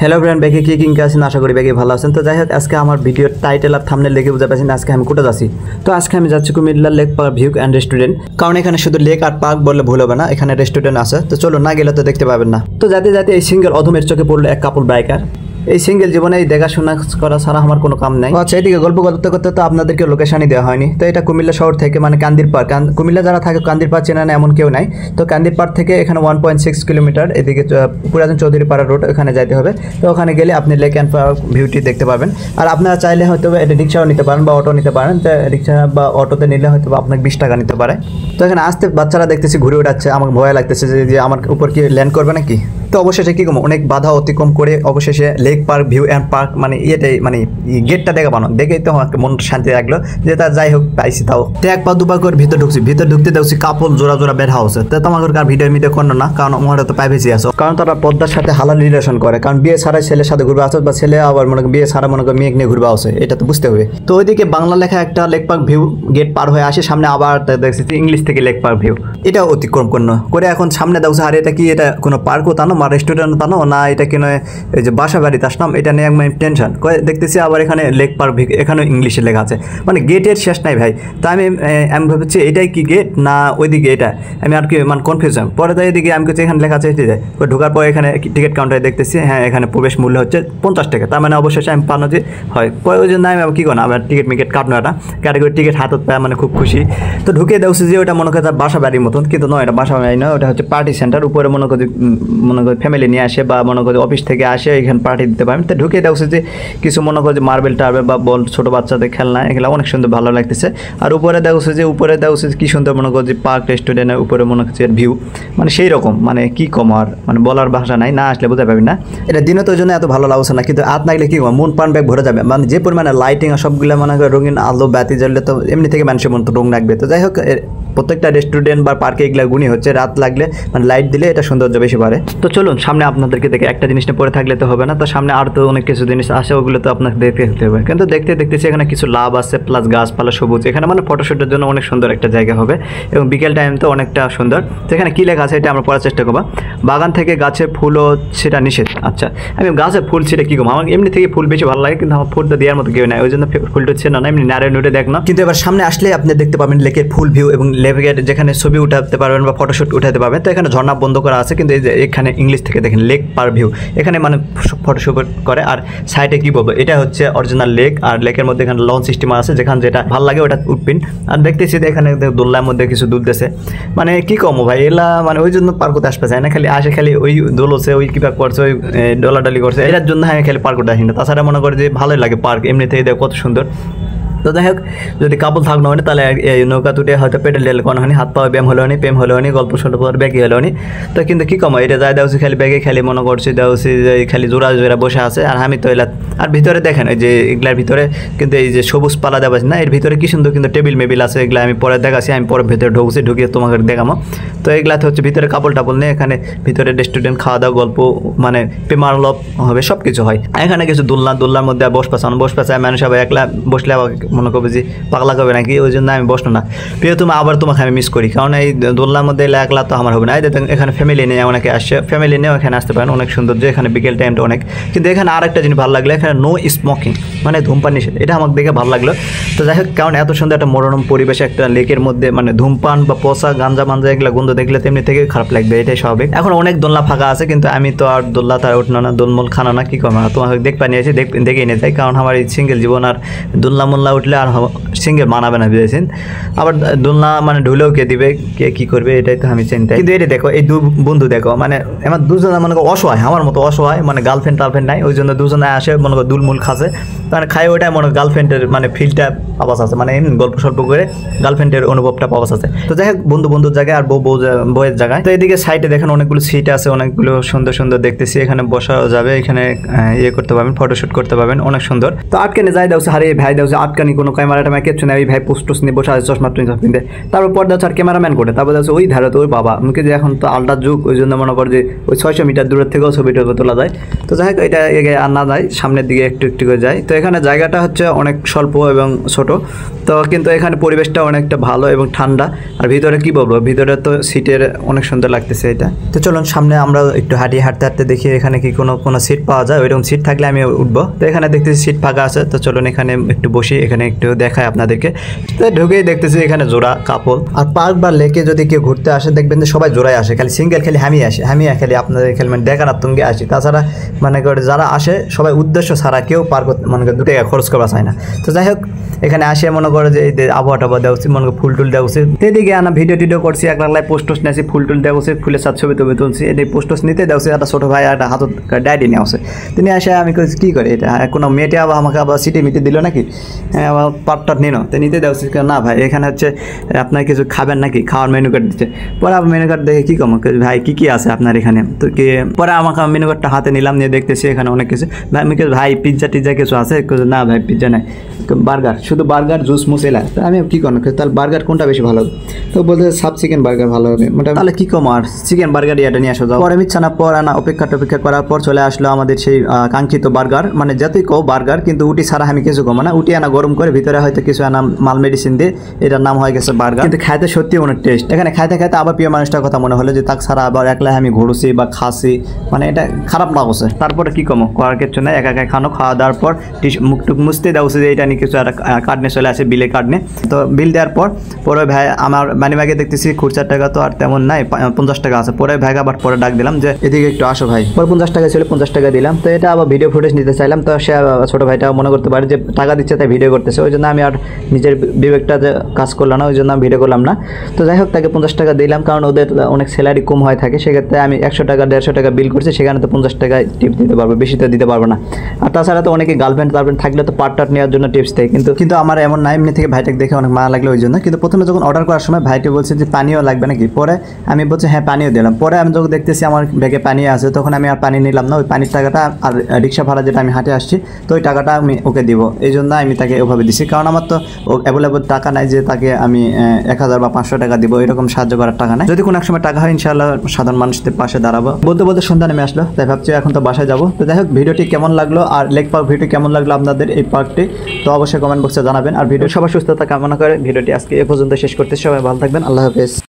Hello friend, ব্যাগে কি কিংকে আছেন? আশা করি ব্যাগে ভালো আছেন। তো যাই হোক, আজকে আমার ভিডিওর টাইটেল আর থাম্বনেল দেখে বুঝতে পারছেন আজকে আমি কোথায় যাচ্ছি। তো আজকে আমি যাচ্ছি Comilla lake park view and restaurant, কারণ এখানে শুধু লেক আর পার্ক বললে ভুল হবে না, এখানে রেস্টুরেন্ট আছে। তো চলো, না গেলে তো দেখতে পাবেন না। তো যাতে যাতে এই সিঙ্গেল অধমের চোখে পড়লো এক কাপল বাইকার। এই সিঙ্গেল জীবনে এই দেখাশোনা করা ছাড়া আমার কোনো কাম নাই। আচ্ছা, এদিকে গল্প করতে করতে তো আপনাদেরকে লোকেশনই দেওয়া হয়নি। তো এটা কুমিল্লা শহর থেকে, মানে কান্দির পার্ক, কুমিল্লা যারা থাকে কান্দির পার্ক চেনা না এমন কেউ নাই। তো কান্দির পার্ক থেকে এখানে 1.6 কিলোমিটার, এদিকে পুরাতন চৌধুরী পাড়া রোড, ওখানে যাইতে হবে। তো ওখানে গেলে আপনি লেক অ্যান্ড পার্ক ভিউটি দেখতে পাবেন। আর আপনারা চাইলে হয়তো এটা রিক্সাও নিতে পারেন বা অটো নিতে পারেন। তো রিক্সা বা অটোতে নিলে হয়তো আপনাকে 20 টাকা নিতে পারে। তো এখানে আসতে বাচ্চারা দেখতেছি ঘুরে উঠাচ্ছে, আমার ভয় লাগতেছে যে আমার উপর কি ল্যান্ড করবে নাকি। তো অবশেষে কী করবো, অনেক বাধা অতিক্রম করে অবশেষে lake park view and park মানে ইয়েটাই মানে গেটটা দেখা পানো, দেখেই তো আমার মন শান্তি লাগলো যে তা যাই হোক পাইছি। তাও তো এক পা দুপা করে ভিতর ঢুকছি, ভিতর ঢুকতে দেখছি কাপল জোড়া জোড়া বের হাউসে। তো তোমার কার ভিডিওর মিডিও করো না, কারণ আমার তো প্রাইভেসি আছে, কারণ তারা পদ্মার সাথে হালাল রিলেশন করে। কারণ বিয়ে ছাড়াই ছেলের সাথে ঘুরবে আসে, বা ছেলে আবার মনে বিয়ে ছাড়া মনে করে মেয়ে নিয়ে ঘুরবে আসে, এটা তো বুঝতে হবে। তো ওইদিকে বাংলা লেখা একটা লেক পার্ক ভিউ গেট পার হয়ে আসে, সামনে আবার দেখছি ইংলিশ থেকে লেক পার্ক ভিউ, এটা অতিক্রম করে এখন সামনে দেখছি। আর এটা কি, এটা কোনো পার্কও টানো বা রেস্টুরেন্টও টানো না, এটা কেন এই যে বাসা বাড়িতে আসলাম এটা নিয়ে আমি টেনশন করে দেখতেছি। আবার এখানে লেক পার্ক ভিউ এখানেও ইংলিশে লেখা আছে, মানে গেটের শেষ নাই ভাই। তা আমি ভাবছি এটাই কি গেট না ওইদিকে, এটা আমি আর কি মানে কনফিউশন। পরে তাই এদিকে আমি কিছু এখানে লেখা আছে যায়, ঢোকার পর এখানে টিকিট কাউন্টারে দেখতেছি হ্যাঁ এখানে প্রবেশ মূল্য হচ্ছে 50 টাকা। তার মানে অবশ্যই আমি পানো যে হয়। পরে ওই জন্য আমি কী করি আবার টিকিট মিকেট কাটনো, একটা ক্যাটাগরি টিকিট হাতত পায়, মানে খুব খুশি। তো ঢুকে দেখছি যে ওটা মনে করে বাসা বাড়ির মতন, কিন্তু নয় এটা বাসা বাড়ি নয়, ওটা হচ্ছে পার্টি সেন্টার। উপরে মনে করি ফ্যামিলি নিয়ে আসে বা মনে করি অফিস থেকে আসে এখানে পার্টি দিতে পারেন। তো ঢুকে দেখছি যে কিছু মনে করি মার্বেল টার্বেল বা বল ছোটো বাচ্চাদের খেলনা, এগুলো অনেক সুন্দর ভালো লাগতেছে। আর উপরে দেখছি কি সুন্দর মনে করি পার্ক রেস্টুরেন্টের উপরে মনে করছে ভিউ, মানে সেই রকম, মানে কি কম আর মানে বলার ভাষা নাই, না আসলে বোঝা পাবি না। এটা দিনে তো ওই জন্য এত ভালো লাগছে না, কিন্তু হাত লাগলে কি মন প্রাণ ব্যাগ ভরে যাবে। মানে যে পরিমাণে লাইটিং আর সবগুলো মনে করে রঙিন আলো বাতি জ্বললে তো এমনি থেকে মানুষের মন তো রঙ লাগবে। তো যাই হোক, প্রত্যেকটা রেস্টুরেন্ট বা পার্কে এগুলা গুণই হচ্ছে, রাত লাগলে মানে লাইট দিলে এটা সৌন্দর্য বেশি বাড়ে। তো চলুন সামনে আপনাদেরকে দেখে, একটা জিনিস নিয়ে পরে থাকলে তো হবে না, তো সামনে আর তো অনেক কিছু জিনিস আসে, ওগুলো তো আপনাকে দেখতে হবে। কিন্তু দেখতেছি এখানে কিছু লাভ আছে, প্লাস গাছপালা সবুজ, এখানে মানে ফটোশ্যুটের জন্য অনেক সুন্দর একটা জায়গা হবে, এবং বিকেল টাইম তো অনেকটা সুন্দর। তো এখানে কী লেখা আছে এটা আমরা পড়ার চেষ্টা করবো। বাগান থেকে গাছের ফুলও সেটা নিষেধ। আচ্ছা, আমি গাছের ফুল সেটা কী করবো, আমার এমনি থেকে ফুল বেশি ভালো লাগে, কিন্তু আমার ফুলটা দেওয়ার মতো কেউ নাই, ওই জন্য ফুলটা হচ্ছে না, এমনি নারায়ণ উঠে দেখ না। কিন্তু এবার সামনে আসলে আপনি দেখতে পাবেন লেকের ফুল ভিউ, এবং লেকের যেখানে ছবি উঠাতে পারবেন বা ফটোশ্যুট উঠাতে পারবেন। তো এখানে ঝর্ণা বন্ধ করা আছে, কিন্তু এই যে এখানে ইংলিশ থেকে দেখেন লেক পার্ক ভিউ, এখানে মানে ফটোশ্যুট করে। আর সাইডে কি বলবো, এটা হচ্ছে অরিজিনাল লেক, আর লেকের মধ্যে এখানে লঞ্চ সিস্টেম আছে, যেখানে যেটা ভালো লাগে ওটা উঠবেন। আর দেখতেছি এখানে দোল্লার মধ্যে কিছু দুধ দেশে, মানে কি কমো ভাই এলা, মানে ওই জন্য পার্ক করতে আসতে চায় না, খালি আসে খালি ওই দোলছে, ওই কিবা করছে, ওই ডলাডালি করছে, এটার জন্য আমি খালি পার্ক করতে আসি না। তাছাড়া মনে করে যে ভালোই লাগে পার্ক এমনি থেকে, দেখো কত সুন্দর। তো যাই হোক, যদি কাপল থাকনো হয় তাহলে এই নৌকা তুটে হয়তো পেটেল ডেল কোনো হয়নি, হাত পাওয়া ব্যায়াম হলো নি, প্রেম হলো নি, গল্প সল্প ব্যাগে হলো নি। তো কিন্তু কী কম এটা যায় দেওছি খালি ব্যাগে, খালি মনে করছি দেওছি যে খালি জোড়া জোড়া বসে আছে। আর আমি তো এলা আর ভিতরে দেখেন ওই যে এগুলার ভিতরে কিন্তু এই যে সবুজ পালা দেওয়া না, এর ভিতরে কি সুন্দর কিন্তু টেবিল মেবিল আছে, এগুলো আমি পরে দেখাচ্ছি, আমি পরে ভিতরে ঢুকিয়ে তোমাকে দেখামো। তো এগুলাতে হচ্ছে ভিতরে কাপল টাপল নেই, এখানে ভিতরে রেস্টুরেন্ট, খাওয়া দাওয়া, গল্প, মানে প্রেমালাপ হবে, সব কিছু হয়। এখানে কিছু দোলনার মধ্যে বস পাশায় মানুষ আবার একলা বসলে আবার মনে করবে যে পাগলা করবে নাকি, ওই জন্য আমি বসলো না। প্রিয় তুমি আবার তোমাকে আমি মিস করি, কারণ এই দোলনার মধ্যে একলা তো আমার হবে না। এই এখানে ফ্যামিলি নিয়ে অনেকে আসছে, ফ্যামিলি নিয়েও এখানে আসতে পারেন, অনেক সৌন্দর্য এখানে বিকেল টাইমটা অনেক। কিন্তু এখানে আর একটা জিনিস ভালো লাগলো, এখানে নো স্মোকিং, মানে ধূমপান নিষেধ, এটা আমাকে দেখে ভালো লাগলো। তো যাই হোক, কারণ এত সুন্দর একটা মনোরম পরিবেশে একটা লেকের মধ্যে মানে ধূমপান বা পচা গাঞ্জা মাঞ্জা এগুলো গন্ধ দেখলে তেমনি থেকে খারাপ লাগবে, এটাই স্বাভাবিক। এখন অনেক দোলনা ফাঁকা আছে, কিন্তু আমি তো আর দোলনা তার উঠলো না, দোলমোল খানো না, কী করবো তোমাকে দেখতে নিয়েছি, দেখে নিয়ে যাই, কারণ আমার এই সিঙ্গেল জীবন, আর দোলনা মোল্লা উঠলে আর সিঙ্গেল মানাবে না বুঝেছেন। আবার দোলনা মানে ঢুলেও কে দিবে, কে কী করবে, এটাই তো আমি চিন্তাই। কিন্তু এটা দেখো, এই বন্ধু দেখো, মানে আমার দুজনে মনে করো অসহায়, আমার মতো অসহায়, মানে টার্লফ্রেন্ড নাই, ওই জন্য দুজনে আসে মনে করো দুলমুল খাসে, মানে খাই ওইটাই মনে গার্লফ্রেন্ডের মানে ফিলটা পাওয়া আছে, মানে এমনি গল্প সল্প করে গার্লফ্রেন্ডের অনুভবটা পাওয়া আছে। তো যাই হোক, বন্ধুর জায়গায় আর বউয়ের জায়গায়। তো এদিকে সাইডে দেখেন অনেকগুলো সিট আছে, অনেকগুলো সুন্দর সুন্দর দেখতেছি, এখানে বসাও যাবে, এখানে ইয়ে করতে পারবেন, ফটোশ্যুট করতে পারবেন, অনেক সুন্দর। তো আটকানে যাই দাও হারিয়ে ভাই দাও আটকানি জানি কোনো ক্যামেরা ট্যামেরা কিচ্ছু নেই, ভাই পোস্ট টোস্ট নিয়ে বসে আছে চশমা টশমা পিনতে। তারপর পর্দা আর ক্যামেরাম্যান করে, তারপর যাচ্ছে ওই ধারে তো ওই বাবা আমাকে যে এখন তো আলট্রা যুগ, ওই জন্য মনে করে যে ওই 600 মিটার দূরের থেকেও ছবিটা তোলা যায়। তো যাই হোক এটা আর না যায়, সামনের দিকে একটু একটু করে যায়। তো এখানে জায়গাটা হচ্ছে অনেক স্বল্প এবং ছোট, তো কিন্তু এখানে পরিবেশটা অনেকটা ভালো এবং ঠান্ডা। আর ভিতরে কি বলবো, ভিতরে তো সিটের অনেক সুন্দর লাগতেছে এটা। তো চলুন সামনে আমরা একটু হাঁটতে হাঁটতে দেখি এখানে কি কোনো সিট পাওয়া যায়, ওইরকম সিট থাকলে আমি উঠবো। তো এখানে দেখতেছি সিট ফাঁকা আছে, তো চলুন এখানে একটু বসি, এখানে একটু দেখায় আপনাদেরকে। তো ঢুকেই দেখতেছি এখানে জোড়া কাপল। আর পার্ক বা লেকে যদি কেউ ঘুরতে আসে দেখবেন যে সবাই জোড়ায় আসে, খালি সিঙ্গেল খালি আমি খালি আপনাদের খালি মানে দেখার তুঙ্গে আসি। তাছাড়া মানে করে যারা আসে সবাই উদ্দেশ্য ছাড়া কেউ পার্ক মনে করে 2 টাকা খরচ করা চায় না। তো যাই হোক এখানে আসে মনে করে যে এই আবহাওয়া টাবহাওয়া দেওয়া উচিত, মনে করে ফুল টুল দেওয়া উচিত। এদিকে আনা ভিডিও টিডিও করছি, এক লাখ পোস্ট টোস্ট নিয়েছি, ফুল টুল দেওয়া উচিত, ফুলের সাথে ছবি টবি তুলছি। এটি পোস্ট টোস্ট নিতে দেওয়া উচিত। একটা ছোটো ভাই একটা হাত ডায়েরি নেওয়া আছে, তিনি আসে আমি কী করে এটা কোনো মেয়েটে আবার আমাকে আবার সিটি মিটি দিল নাকি, আবার পাটটাট নিল, তো নিতে দেওয়া উচিত। না ভাই এখানে হচ্ছে আপনার কিছু খাবেন নাকি, খাওয়ার মেনু কার্ড দিচ্ছে। পরে আবার মেনু কার্ড দেখে কী কম ভাই কী আছে আপনার এখানে, তো কি পরে আমাকে মেনু কার্ডটা হাতে নিলাম, নিয়ে দেখতেছি এখানে অনেক কিছু। ভাই আমি ভাই পিৎজা টিজ্জা কিছু আছে, না ভাই পিৎজা নাই, বার্গার, শুধু বার্গার জুস মুস এলা। তো আমি কী করবো, তাহলে বার্গার কোনটা বেশি ভালো হবে? তো বলতে সাব চিকেন বার্গার ভালো হবে, মোটামুটি। তাহলে কী কম আর চিকেন বার্গার এটা নিয়ে আসা যাও। পরে মিচ্ছা না পর আনা অপেক্ষা করার পর চলে আসলো আমাদের সেই কাঙ্ক্ষিত বার্গার, মানে যতই কো বার্গার, কিন্তু উটি ছাড়া আমি কিছু কমো না। উটি আনা গরম করে ভিতরে হয়তো কিছু আনা মাল মেডিসিন দিয়ে এটার নাম হয়ে গেছে বার্গার, কিন্তু খাইতে সত্যি অনেক টেস্ট। এখানে খাইতে আবার প্রিয় মানুষটার কথা মনে হলো যে তাকে ছাড়া আবার একলা আমি ঘুরুছি বা খাসি, মানে এটা খারাপ লাগছে। তারপরে কী কমো, করার কিছু নাই, একা খাওয়া দাওয়ার পর মুখ টুক মুছতে দেওয়া উচিত। এটা নিয়ে কিছু একটা কার্ড নিয়ে চলে আসে, বিলে কার্ড নিয়ে। তো বিল দেওয়ার পরে ভাই আমার মানি ব্যাগে দেখতেছি খুচরা টাকা তো আর তেমন নাই, 50 টাকা আছে। পরে ভাই আবার পরে ডাক দিলাম যে এদিকে একটু আসো ভাই। পরে 50 টাকা ছিল, 50 টাকা দিলাম। তো এটা আবার ভিডিও ফুটেজ নিতে চাইলাম, তো সে ছোটো ভাইটা মনে করতে পারে যে টাকা দিচ্ছে তাই ভিডিও করতেছে, ওই জন্য আমি আর নিজের বিবেকটা কাজ করলাম না, ওই জন্য আমি ভিডিও করলাম না। তো যাই হোক তাকে 50 টাকা দিলাম, কারণ ওদের অনেক স্যালারি কম হয় থাকে, সেক্ষেত্রে আমি 100 টাকা 150 টাকা বিল করছি, সেখানে তো 50 টাকায় টিপস দিতে পারবো, বেশি তো দিতে পারবো না। আর তাছাড়া তো অনেকে গার্লফ্রেন্ড থাকলে তো পার্ট নেওয়ার জন্য টিপস দেয়, কিন্তু আমার এমন না, এমনি থেকে ভাইটাকে দেখে অনেক মায়া লাগলো ওই জন্য। কিন্তু প্রথমে যখন অর্ডার করার সময় ভাইটি বলছে যে পানিও লাগবে নাকি, পরে আমি বলছি হ্যাঁ পানিও দিলাম। পরে আমি যখন দেখতেছি আমার ব্যাগে পানি আছে, তখন আমি আর পানি নিলাম না, ওই পানির টাকাটা আর রিক্সা ভাড়া যেটা আমি হাঁটে আসছি, তো ওই টাকাটা আমি ওকে দিব। এই জন্য আমি তাকে ওভাবে দিছি, কারণ আমার তো অ্যাভেলেবল টাকা নাই যে তাকে আমি 1000 বা 500 টাকা দিব, এরকম সাহায্য করার টাকা নাই। যদি কোনো এক সময় টাকা হয় ইনশাআল্লাহ সাধারণ মানুষদের পাশে দাঁড়াবো। বলতে সন্ধ্যা নেমে আসলো, তাই ভাবছি এখন তো বাসায় যাবো। তো যাই হোক ভিডিওটি কেমন লাগলো আর লেক পার্ক ভিডিও কেমন লাগলো আপনাদের এই পার্কটি, তো অবশ্যই কমেন্ট বক্সে জানাবেন। আর ভিডিও সবার সুস্থতা কামনা করে ভিডিওটি আজকে এ পর্যন্ত শেষ করতে, সবাই ভালো থাকবেন, আল্লাহ হাফেজ।